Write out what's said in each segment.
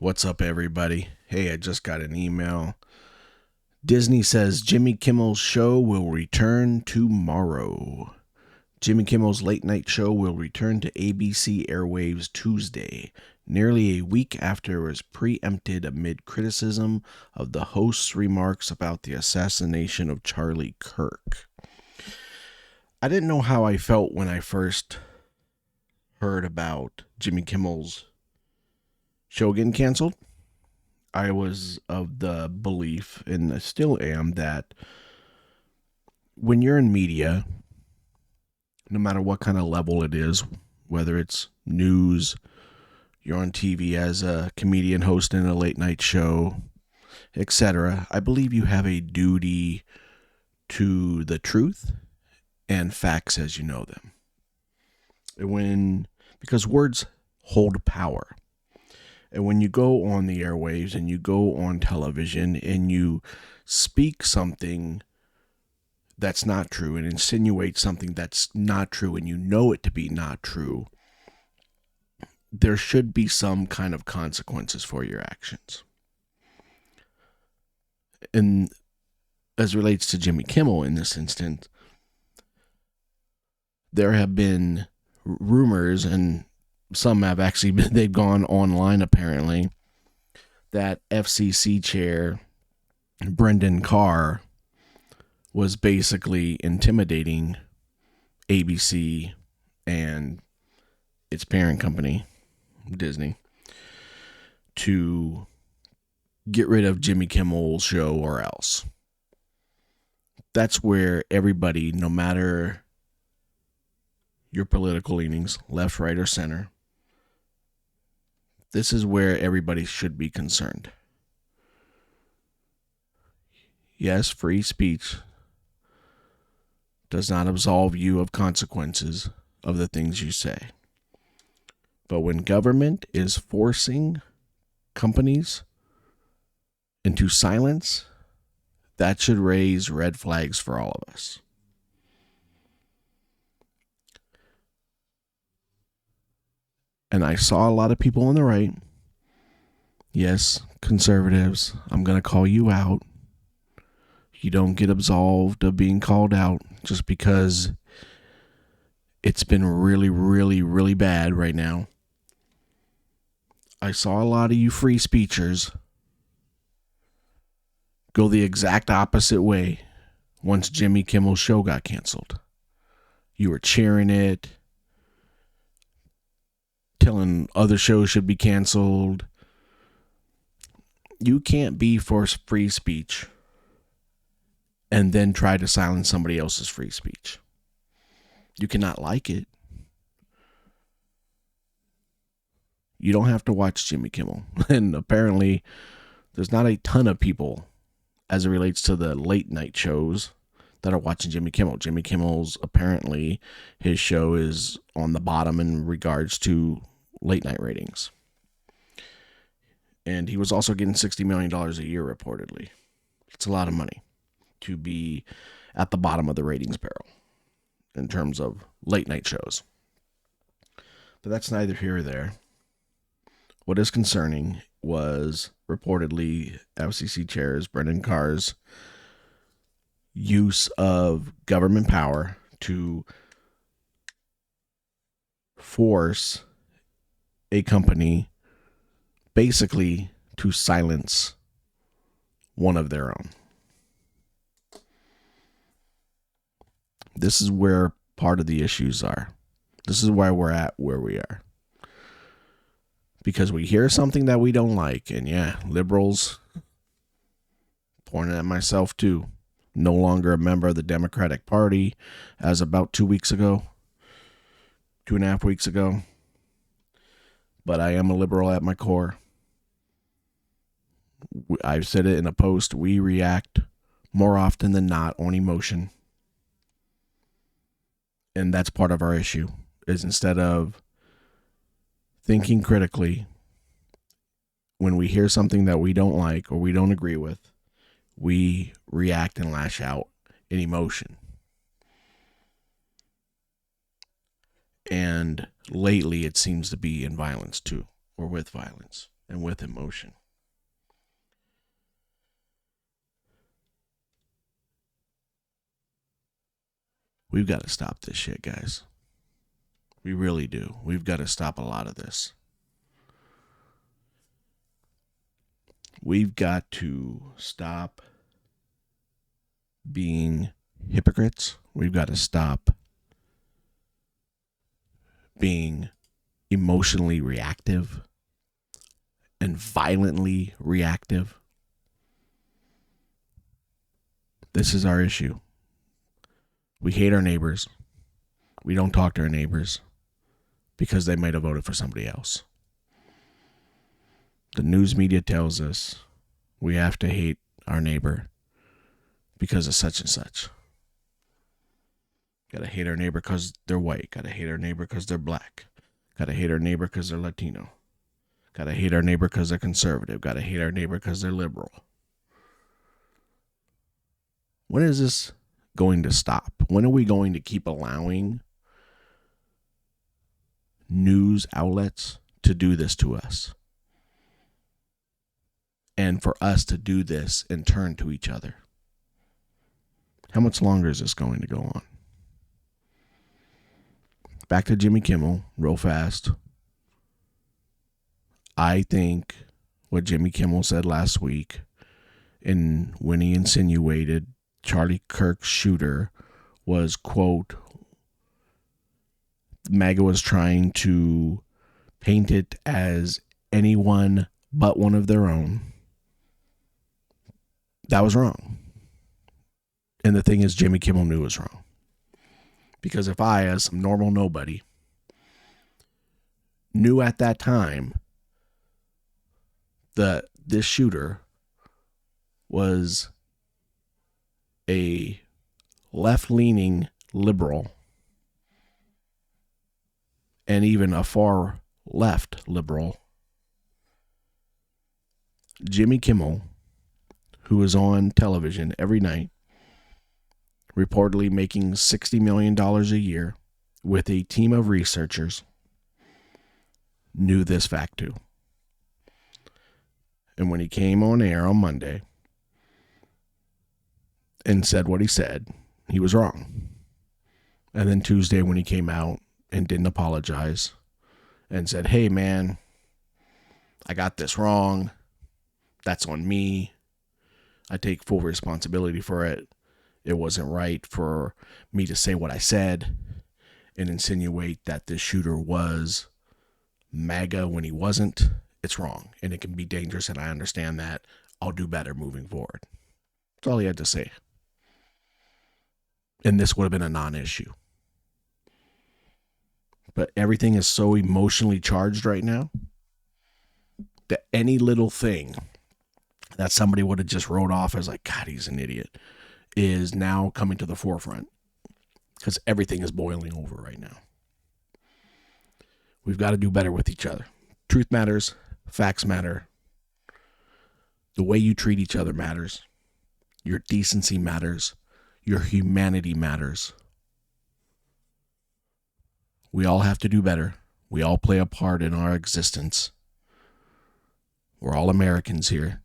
What's up, everybody? Hey, I just got an email. Disney says Jimmy Kimmel's show will return tomorrow. Jimmy Kimmel's late night show will return to ABC airwaves Tuesday, nearly a week after it was preempted amid criticism of the host's remarks about the assassination of Charlie Kirk. I didn't know how I felt when I first heard about Jimmy Kimmel's show getting canceled. I was of the belief, and I still am, that when you're in media, no matter what kind of level it is, whether it's news, you're on TV as a comedian hosting a late night show, etc., I believe you have a duty to the truth and facts as you know them. Because words hold power. And when you go on the airwaves and you go on television and you speak something that's not true and insinuate something that's not true and you know it to be not true, there should be some kind of consequences for your actions. And as relates to Jimmy Kimmel in this instance, there have been rumors, and some have actually been, they've gone online apparently, that FCC Chair Brenda Carr was basically intimidating ABC and its parent company, Disney, to get rid of Jimmy Kimmel's show or else. That's where everybody, no matter your political leanings, left, right, or center, this is where everybody should be concerned. Yes, free speech does not absolve you of consequences of the things you say. But when government is forcing companies into silence, that should raise red flags for all of us. And I saw a lot of people on the right, yes, conservatives, I'm going to call you out. You don't get absolved of being called out just because it's been really, really, really bad right now. I saw a lot of you free speechers go the exact opposite way once Jimmy Kimmel's show got canceled. You were cheering it, telling other shows should be canceled. You can't be for free speech and then try to silence somebody else's free speech. You cannot like it. You don't have to watch Jimmy Kimmel. And apparently, there's not a ton of people as it relates to the late night shows that are watching Jimmy Kimmel. Jimmy Kimmel's, apparently, his show is on the bottom in regards to late night ratings. And he was also getting $60 million a year, reportedly. It's a lot of money to be at the bottom of the ratings barrel in terms of late night shows. But that's neither here or there. What is concerning was reportedly FCC Chair Brenda Carr's use of government power to force a company basically to silence one of their own. This is where part of the issues are. This is why we're at where we are. Because we hear something that we don't like, and yeah, liberals, pointing at myself too, no longer a member of the Democratic Party as about 2 weeks ago, 2.5 weeks ago. But I am a liberal at my core. I've said it in a post, we react more often than not on emotion. And that's part of our issue, is instead of thinking critically, when we hear something that we don't like or we don't agree with, we react and lash out in emotion. And lately it seems to be in violence too, or with violence. and with emotion. We've got to stop this shit, guys. We really do. We've got to stop a lot of this. We've got to stop being hypocrites. We've got to stop being emotionally reactive and violently reactive. This is our issue. We hate our neighbors. We don't talk to our neighbors because they might have voted for somebody else. The news media tells us we have to hate our neighbor because of such and such. Gotta hate our neighbor because they're white. Gotta hate our neighbor because they're black. Gotta hate our neighbor because they're Latino. Gotta hate our neighbor because they're conservative. Gotta hate our neighbor because they're liberal. When is this going to stop? When are we going to keep allowing news outlets to do this to us? And for us to do this and turn to each other? How much longer is this going to go on? Back to Jimmy Kimmel, real fast. I think what Jimmy Kimmel said last week, when he insinuated Charlie Kirk's shooter was, quote, MAGA was trying to paint it as anyone but one of their own. That was wrong. And the thing is, Jimmy Kimmel knew it was wrong. Because if I, as some normal nobody, knew at that time that this shooter was a left-leaning liberal and even a far left liberal, Jimmy Kimmel, who is on television every night, reportedly making $60 million a year with a team of researchers, knew this fact too. And when he came on air on Monday and said what he said, he was wrong. And then Tuesday when he came out and didn't apologize and said, hey man, I got this wrong. That's on me. I take full responsibility for it. It wasn't right for me to say what I said and insinuate that this shooter was MAGA when he wasn't. It's wrong, and it can be dangerous, and I understand that. I'll do better moving forward. That's all he had to say. And this would have been a non-issue. But everything is so emotionally charged right now that any little thing that somebody would have just wrote off as like, God, he's an idiot, is now coming to the forefront because everything is boiling over right now. We've got to do better with each other. Truth matters. Facts matter. The way you treat each other matters. Your decency matters. Your humanity matters. We all have to do better. We all play a part in our existence. We're all Americans here.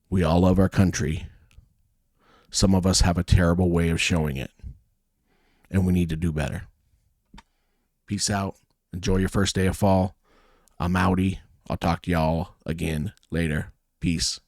We all love our country. Some of us have a terrible way of showing it, and we need to do better. Peace out. Enjoy your first day of fall. I'm outie. I'll talk to y'all again later. Peace.